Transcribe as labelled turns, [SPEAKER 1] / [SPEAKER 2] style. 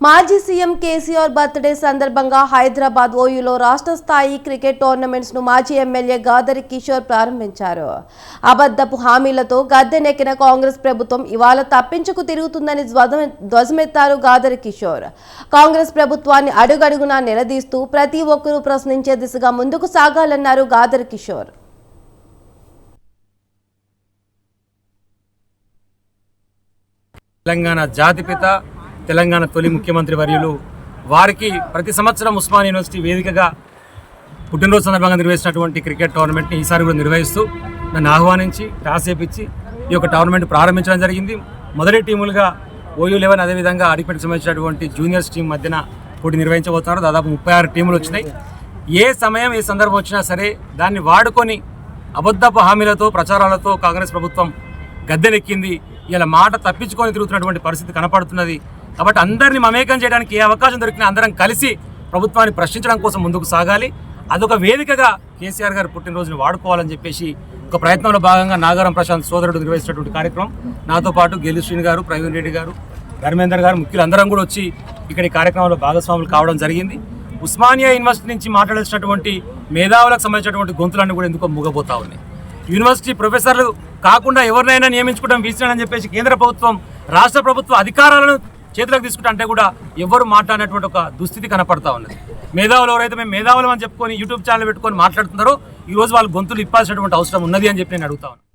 [SPEAKER 1] మాజీ CM KCR birthday సందర్భంగా హైదరాబాద్ ఓయూలో రాష్ట్ర స్థాయి క్రికెట్ టోర్నమెంట్స్ ను మాజీ ఎమ్మెల్యే గాదరి కిషోర్ ప్రారంభించారు. అబద్ధపు హామీలతో గద్దెనెక్కిన కాంగ్రెస్ ప్రభుత్వం ఇవాళ తప్పించుకు తిరుగుతుందని ధ్వజమెత్తారు గాదరి కిషోర్. కాంగ్రెస్ ప్రభుత్వాన్ని అడుగడుగునా నిలదీస్తూ ప్రతి ఒక్కరూ ప్రశ్నించే దిశగా ముందుకు సాగాలన్నారు గాదరి కిషోర్.
[SPEAKER 2] తెలంగాణ జాతిపిత, తెలంగాణ తొలి ముఖ్యమంత్రి వర్యులు వారికి ప్రతి సంవత్సరం ఉస్మానియా యూనివర్సిటీ వేదికగా పుట్టినరోజు సందర్భంగా నిర్వహించినటువంటి క్రికెట్ టోర్నమెంట్ని ఈసారి కూడా నిర్వహిస్తూ నన్ను ఆహ్వానించి టాస్ చేపించి ఈ యొక్క టోర్నమెంట్ ప్రారంభించడం జరిగింది. మొదటి టీములుగా OU11 అదేవిధంగా అడిపెట్కి సంబంధించినటువంటి జూనియర్స్ టీం మధ్యన పోటీ నిర్వహించబోతున్నారు. దాదాపు 36 టీములు వచ్చినాయి. ఏ సమయం ఏ సందర్భం వచ్చినా సరే దాన్ని వాడుకొని అబద్ధపు హామీలతో ప్రచారాలతో కాంగ్రెస్ ప్రభుత్వం గద్దెనెక్కింది. ఇలా మాట తప్పించుకొని తిరుగుతున్నటువంటి పరిస్థితి కనపడుతున్నది. కాబట్టి అందరినీ మమేకం చేయడానికి ఏ అవకాశం దొరికినా అందరం కలిసి ప్రభుత్వాన్ని ప్రశ్నించడం కోసం ముందుకు సాగాలి. అదొక వేదికగా కేసీఆర్ గారు పుట్టినరోజును వాడుకోవాలని చెప్పేసి ఒక ప్రయత్నంలో భాగంగా నాగారం ప్రశాంత్ సోదరుడు నిర్వహిస్తున్నటువంటి కార్యక్రమం. నాతో పాటు గెలు శ్రీని గారు, ప్రవీణ్ రెడ్డి గారు, ధర్మేందర్ గారు ముఖ్యులు అందరం కూడా వచ్చి ఇక్కడ ఈ కార్యక్రమంలో భాగస్వాములు కావడం జరిగింది. ఉస్మానియా యూనివర్సిటీ నుంచి మాట్లాడాల్సినటువంటి మేధావులకు సంబంధించినటువంటి గొంతులన్నీ కూడా ఎందుకో మూగబోతా ఉన్నాయి. యూనివర్సిటీ ప్రొఫెసర్లు కాకుండా ఎవరినైనా నియమించుకోవడం వీసనని చెప్పేసి కేంద్ర ప్రభుత్వం, రాష్ట్ర ప్రభుత్వ అధికారాలను చేతులకు తీసుకుంటే అంటే కూడా ఎవరు మాట్లాడినటువంటి ఒక దుస్థితి కనపడతా ఉన్నది. మేధావులు ఎవరైతే మేము మేధావులు అని చెప్పుకొని యూట్యూబ్ ఛానల్ పెట్టుకొని మాట్లాడుతున్నారో ఈరోజు వాళ్ళు గొంతులు ఇప్పాల్సినటువంటి అవసరం ఉన్నది అని చెప్పి నేను అడుగుతా ఉన్నాను.